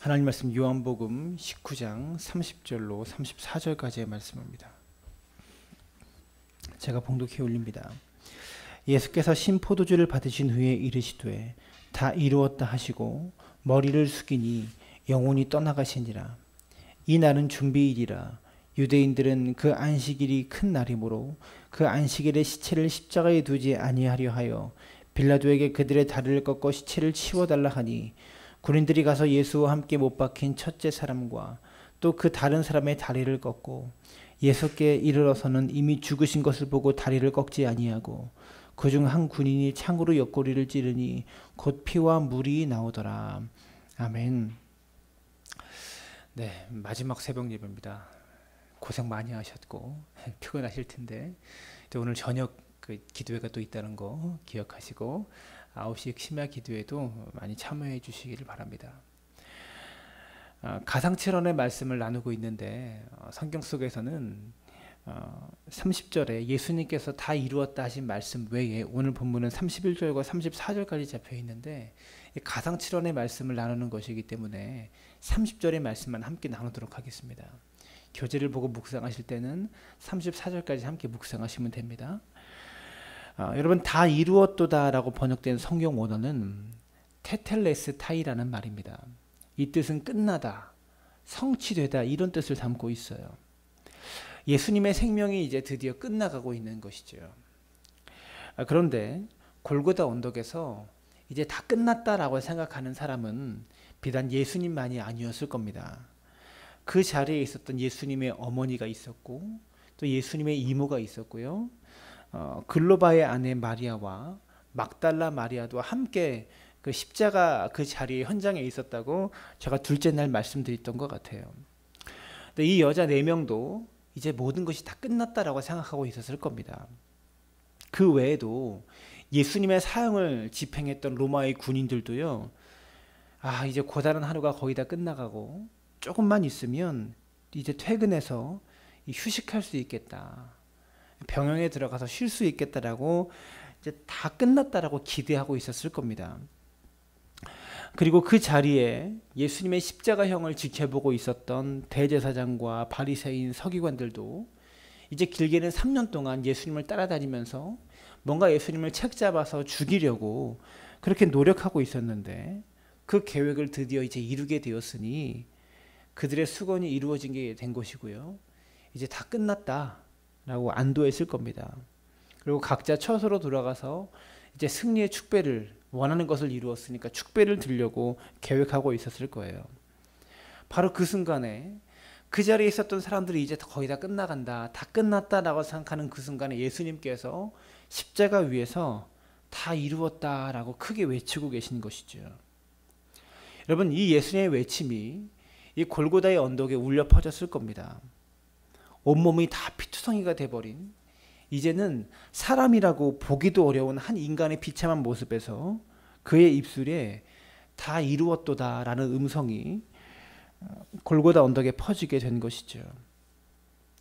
하나님 말씀 요한복음 19장 30절로 34절까지의 말씀입니다. 제가 봉독해 올립니다. 예수께서 신포도주를 받으신 후에 이르시되 다 이루었다 하시고 머리를 숙이니 영혼이 떠나가시니라. 이 날은 준비일이라. 유대인들은 그 안식일이 큰 날이므로 그 안식일에 시체를 십자가에 두지 아니하려 하여 빌라도에게 그들의 다리를 꺾어 시체를 치워달라 하니 군인들이 가서 예수와 함께 못 박힌 첫째 사람과 또 그 다른 사람의 다리를 꺾고 예수께 이르러서는 이미 죽으신 것을 보고 다리를 꺾지 아니하고 그중 한 군인이 창으로 옆구리를 찌르니 곧 피와 물이 나오더라. 아멘. 네, 마지막 새벽 예배입니다. 고생 많이 하셨고 피곤하실 텐데 오늘 저녁 기도회가 또 있다는 거 기억하시고 9시 심야 기도회도 많이 참여해 주시기를 바랍니다. 가상칠언의 말씀을 나누고 있는데 성경 속에서는 30절에 예수님께서 다 이루었다 하신 말씀 외에 오늘 본문은 31절과 34절까지 잡혀 있는데 가상칠언의 말씀을 나누는 것이기 때문에 30절의 말씀만 함께 나누도록 하겠습니다. 교재를 보고 묵상하실 때는 34절까지 함께 묵상하시면 됩니다. 여러분, 다 이루었도다 라고 번역된 성경 원어는 테텔레스타이라는 말입니다. 이 뜻은 끝나다, 성취되다 이런 뜻을 담고 있어요. 예수님의 생명이 이제 드디어 끝나가고 있는 것이죠. 그런데 골고다 언덕에서 이제 다 끝났다라고 생각하는 사람은 비단 예수님만이 아니었을 겁니다. 그 자리에 있었던 예수님의 어머니가 있었고 또 예수님의 이모가 있었고요. 글로바의 아내 마리아와 막달라 마리아도 함께 그 십자가 그 자리에 현장에 있었다고 제가 둘째 날 말씀드렸던 것 같아요. 근데 이 여자 4명도 이제 모든 것이 다 끝났다라고 생각하고 있었을 겁니다. 그 외에도 예수님의 사형을 집행했던 로마의 군인들도요. 이제 고단한 하루가 거의 다 끝나가고 조금만 있으면 이제 퇴근해서 휴식할 수 있겠다. 병영에 들어가서 쉴 수 있겠다라고 이제 다 끝났다라고 기대하고 있었을 겁니다. 그리고 그 자리에 예수님의 십자가형을 지켜보고 있었던 대제사장과 바리새인 서기관들도 이제 길게는 3년 동안 예수님을 따라다니면서 뭔가 예수님을 책잡아서 죽이려고 그렇게 노력하고 있었는데 그 계획을 드디어 이제 이루게 되었으니 그들의 수건이 이루어진 게 된 것이고요. 이제 다 끝났다 라고 안도했을 겁니다. 그리고 각자 처소로 돌아가서 이제 승리의 축배를 원하는 것을 이루었으니까 축배를 드리려고 계획하고 있었을 거예요. 바로 그 순간에 그 자리에 있었던 사람들이 이제 거의 다 끝나간다, 다 끝났다라고 생각하는 그 순간에 예수님께서 십자가 위에서 다 이루었다라고 크게 외치고 계신 것이죠. 여러분, 이 예수님의 외침이 이 골고다의 언덕에 울려 퍼졌을 겁니다. 온몸이 다 피투성이가 돼버린 이제는 사람이라고 보기도 어려운 한 인간의 비참한 모습에서 그의 입술에 다 이루었도다 라는 음성이 골고다 언덕에 퍼지게 된 것이죠.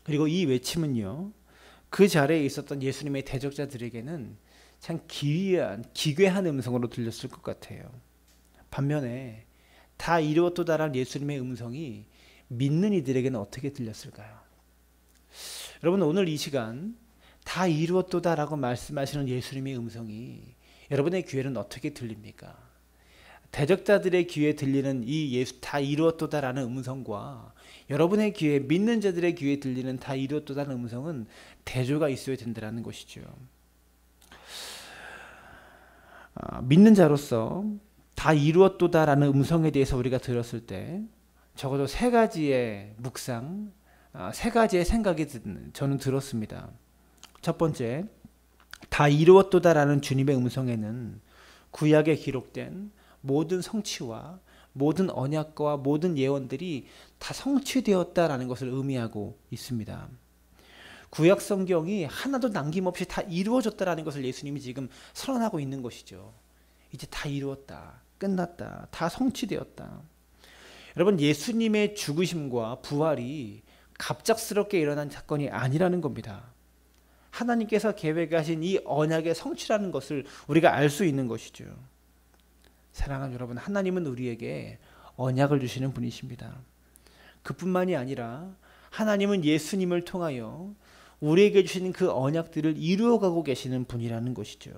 그리고 이 외침은요, 그 자리에 있었던 예수님의 대적자들에게는 참 기괴한 음성으로 들렸을 것 같아요. 반면에 다 이루었도다라는 예수님의 음성이 믿는 이들에게는 어떻게 들렸을까요? 여러분, 오늘 이 시간 다 이루었도다라고 말씀하시는 예수님의 음성이 여러분의 귀에는 어떻게 들립니까? 대적자들의 귀에 들리는 이 다 이루었도다라는 음성과 여러분의 귀에, 믿는 자들의 귀에 들리는 다 이루었도다라는 음성은 대조가 있어야 된다는 것이죠. 믿는 자로서 다 이루었도다라는 음성에 대해서 우리가 들었을 때 적어도 3가지의 묵상, 3가지의 생각이 저는 들었습니다. 첫 번째, 다 이루었도다라는 주님의 음성에는 구약에 기록된 모든 성취와 모든 언약과 모든 예언들이 다 성취되었다라는 것을 의미하고 있습니다. 구약 성경이 하나도 남김없이 다 이루어졌다라는 것을 예수님이 지금 선언하고 있는 것이죠. 이제 다 이루었다, 끝났다, 다 성취되었다. 여러분, 예수님의 죽으심과 부활이 갑작스럽게 일어난 사건이 아니라는 겁니다. 하나님께서 계획하신 이 언약의 성취라는 것을 우리가 알 수 있는 것이죠. 사랑하는 여러분, 하나님은 우리에게 언약을 주시는 분이십니다. 그뿐만이 아니라 하나님은 예수님을 통하여 우리에게 주신 그 언약들을 이루어가고 계시는 분이라는 것이죠.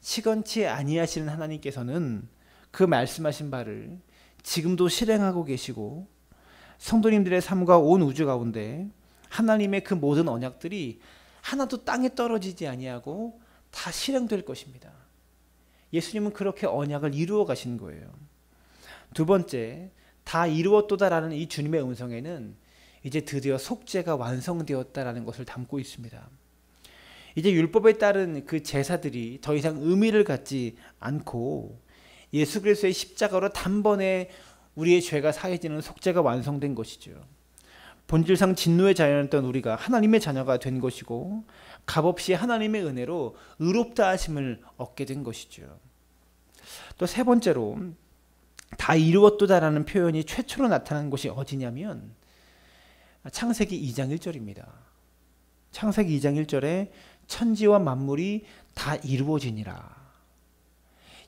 시건치 아니하시는 하나님께서는 그 말씀하신 바를 지금도 실행하고 계시고 성도님들의 삶과 온 우주 가운데 하나님의 그 모든 언약들이 하나도 땅에 떨어지지 아니하고 다 실행될 것입니다. 예수님은 그렇게 언약을 이루어 가신 거예요. 두 번째, 다 이루었도다라는 이 주님의 음성에는 이제 드디어 속죄가 완성되었다라는 것을 담고 있습니다. 이제 율법에 따른 그 제사들이 더 이상 의미를 갖지 않고 예수 그리스도의 십자가로 단번에 우리의 죄가 사해지는 속죄가 완성된 것이죠. 본질상 진노의 자녀였던 우리가 하나님의 자녀가 된 것이고 값없이 하나님의 은혜로 의롭다 하심을 얻게 된 것이죠. 또 세 번째로 다 이루었도다라는 표현이 최초로 나타난 곳이 어디냐면 창세기 2장 1절입니다. 창세기 2장 1절에 천지와 만물이 다 이루어지니라.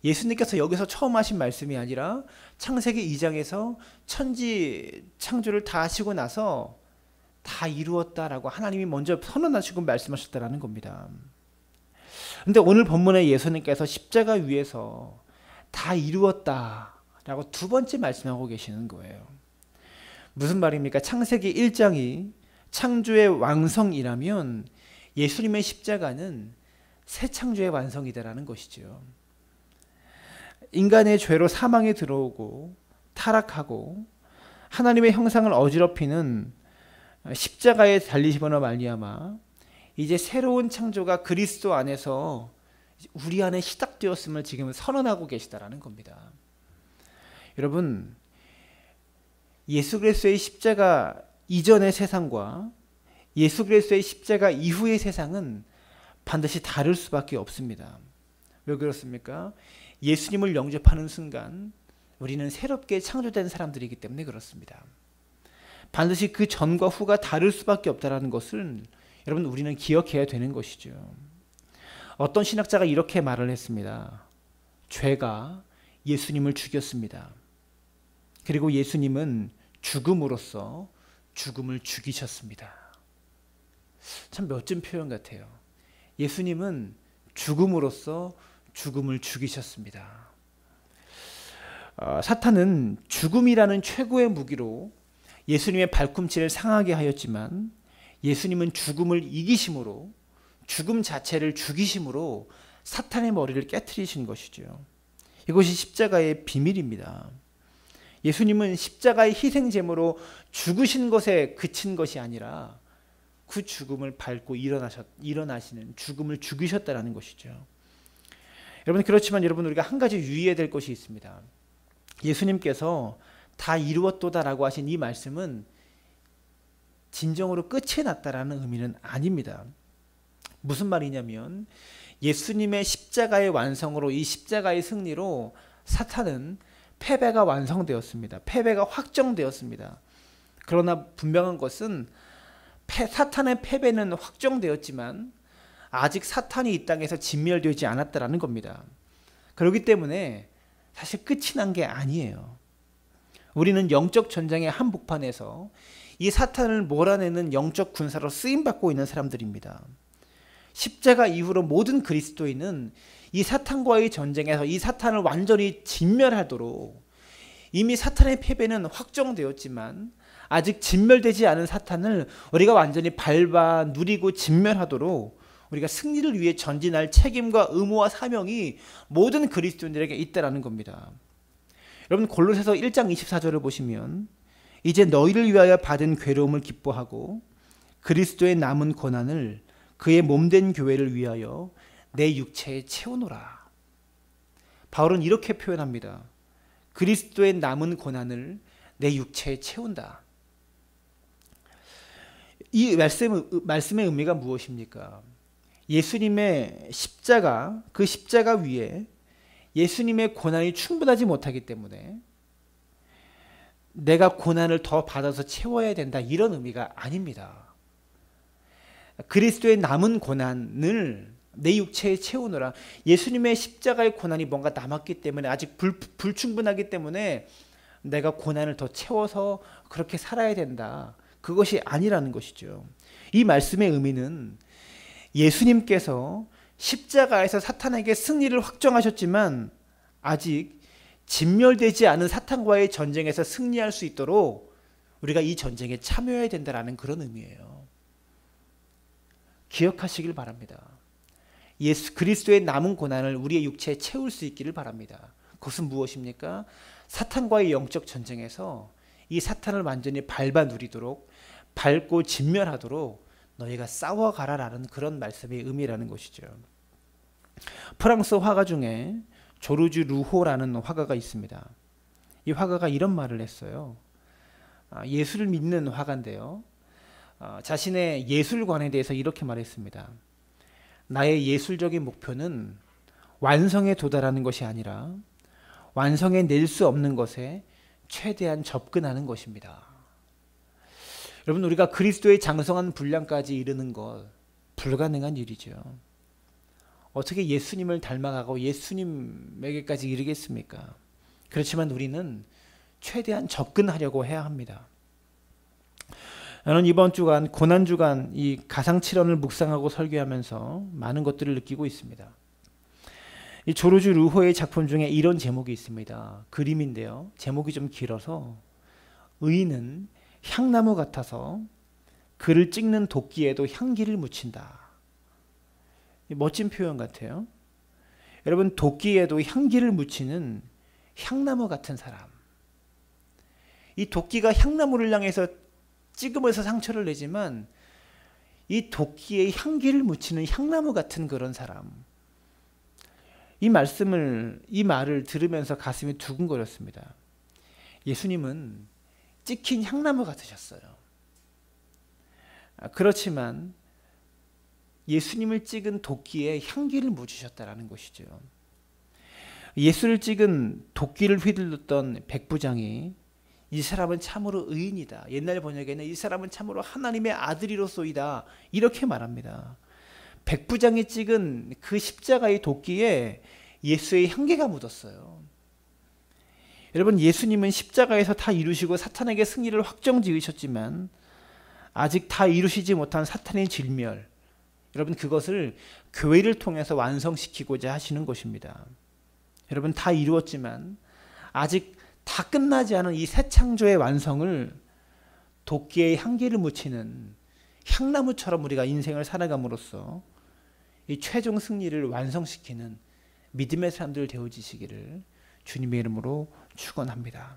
예수님께서 여기서 처음 하신 말씀이 아니라 창세기 2장에서 천지 창조를 다 하시고 나서 다 이루었다라고 하나님이 먼저 선언하시고 말씀하셨다라는 겁니다. 그런데 오늘 본문에 예수님께서 십자가 위에서 다 이루었다라고 두 번째 말씀하고 계시는 거예요. 무슨 말입니까? 창세기 1장이 창조의 완성이라면 예수님의 십자가는 새 창조의 완성이다라는 것이죠. 인간의 죄로 사망에 들어오고 타락하고 하나님의 형상을 어지럽히는 십자가의 달리심으로 말미암아 이제 새로운 창조가 그리스도 안에서 우리 안에 시작되었음을 지금 선언하고 계시다라는 겁니다. 여러분, 예수 그리스도의 십자가 이전의 세상과 예수 그리스도의 십자가 이후의 세상은 반드시 다를 수밖에 없습니다. 왜 그렇습니까? 예수님을 영접하는 순간 우리는 새롭게 창조된 사람들이기 때문에 그렇습니다. 반드시 그 전과 후가 다를 수밖에 없다는 것을 여러분 우리는 기억해야 되는 것이죠. 어떤 신학자가 이렇게 말을 했습니다. 죄가 예수님을 죽였습니다. 그리고 예수님은 죽음으로써 죽음을 죽이셨습니다. 참 멋진 표현 같아요. 예수님은 죽음으로써 죽음을 죽이셨습니다. 사탄은 죽음이라는 최고의 무기로 예수님의 발꿈치를 상하게 하였지만 예수님은 죽음을 이기심으로 죽음 자체를 죽이심으로 사탄의 머리를 깨트리신 것이죠. 이것이 십자가의 비밀입니다. 예수님은 십자가의 희생제물로 죽으신 것에 그친 것이 아니라 그 죽음을 밟고 일어나시는 죽음을 죽이셨다는 것이죠. 여러분, 그렇지만 여러분 우리가 한 가지 유의해야 될 것이 있습니다. 예수님께서 다 이루었도다라고 하신 이 말씀은 진정으로 끝이 났다라는 의미는 아닙니다. 무슨 말이냐면 예수님의 십자가의 완성으로 이 십자가의 승리로 사탄은 패배가 완성되었습니다. 패배가 확정되었습니다. 그러나 분명한 것은 사탄의 패배는 확정되었지만 아직 사탄이 이 땅에서 진멸되지 않았다라는 겁니다. 그렇기 때문에 사실 끝이 난 게 아니에요. 우리는 영적 전쟁의 한복판에서 이 사탄을 몰아내는 영적 군사로 쓰임받고 있는 사람들입니다. 십자가 이후로 모든 그리스도인은 이 사탄과의 전쟁에서 이 사탄을 완전히 진멸하도록 이미 사탄의 패배는 확정되었지만 아직 진멸되지 않은 사탄을 우리가 완전히 밟아 누리고 진멸하도록 우리가 승리를 위해 전진할 책임과 의무와 사명이 모든 그리스도인들에게 있다라는 겁니다. 여러분, 골로새서 1장 24절을 보시면 이제 너희를 위하여 받은 괴로움을 기뻐하고 그리스도의 남은 고난을 그의 몸된 교회를 위하여 내 육체에 채우노라. 바울은 이렇게 표현합니다. 그리스도의 남은 고난을 내 육체에 채운다. 이 말씀의 의미가 무엇입니까? 예수님의 십자가, 그 십자가 위에 예수님의 고난이 충분하지 못하기 때문에 내가 고난을 더 받아서 채워야 된다, 이런 의미가 아닙니다. 그리스도의 남은 고난을 내 육체에 채우노라. 예수님의 십자가의 고난이 뭔가 남았기 때문에 아직 불충분하기 때문에 내가 고난을 더 채워서 그렇게 살아야 된다. 그것이 아니라는 것이죠. 이 말씀의 의미는 예수님께서 십자가에서 사탄에게 승리를 확정하셨지만 아직 진멸되지 않은 사탄과의 전쟁에서 승리할 수 있도록 우리가 이 전쟁에 참여해야 된다는 그런 의미예요. 기억하시길 바랍니다. 예수 그리스도의 남은 고난을 우리의 육체에 채울 수 있기를 바랍니다. 그것은 무엇입니까? 사탄과의 영적 전쟁에서 이 사탄을 완전히 밟아 누리도록, 밟고 진멸하도록 너희가 싸워가라라는 그런 말씀의 의미라는 것이죠. 프랑스 화가 중에 조르주 루호라는 화가가 있습니다. 이 화가가 이런 말을 했어요. 예수를 믿는 화가인데요. 자신의 예술관에 대해서 이렇게 말했습니다. 나의 예술적인 목표는 완성에 도달하는 것이 아니라 완성해 낼 수 없는 것에 최대한 접근하는 것입니다. 여러분, 우리가 그리스도의 장성한 분량까지 이르는 것 불가능한 일이죠. 어떻게 예수님을 닮아가고 예수님에게까지 이르겠습니까? 그렇지만 우리는 최대한 접근하려고 해야 합니다. 저는 이번 주간 고난주간 이 가상칠언을 묵상하고 설교하면서 많은 것들을 느끼고 있습니다. 이 조르주 루호의 작품 중에 이런 제목이 있습니다. 그림인데요. 제목이 좀 길어서 의인은 향나무 같아서 그를 찍는 도끼에도 향기를 묻힌다. 멋진 표현 같아요. 여러분, 도끼에도 향기를 묻히는 향나무 같은 사람. 이 도끼가 향나무를 향해서 찍으면서 상처를 내지만 이 도끼에 향기를 묻히는 향나무 같은 그런 사람. 이 말을 들으면서 가슴이 두근거렸습니다. 예수님은 찍힌 향나무 같으셨어요. 그렇지만 예수님을 찍은 도끼에 향기를 묻으셨다는 것이죠. 예수를 찍은 도끼를 휘둘렀던 백부장이 이 사람은 참으로 의인이다. 옛날 번역에는 이 사람은 참으로 하나님의 아들이로소이다. 이렇게 말합니다. 백부장이 찍은 그 십자가의 도끼에 예수의 향기가 묻었어요. 여러분, 예수님은 십자가에서 다 이루시고 사탄에게 승리를 확정 지으셨지만 아직 다 이루시지 못한 사탄의 진멸, 여러분, 그것을 교회를 통해서 완성시키고자 하시는 것입니다. 여러분, 다 이루었지만 아직 다 끝나지 않은 이 새 창조의 완성을 도끼에 향기를 묻히는 향나무처럼 우리가 인생을 살아감으로써 이 최종 승리를 완성시키는 믿음의 사람들 되어지시기를 주님의 이름으로 축원합니다.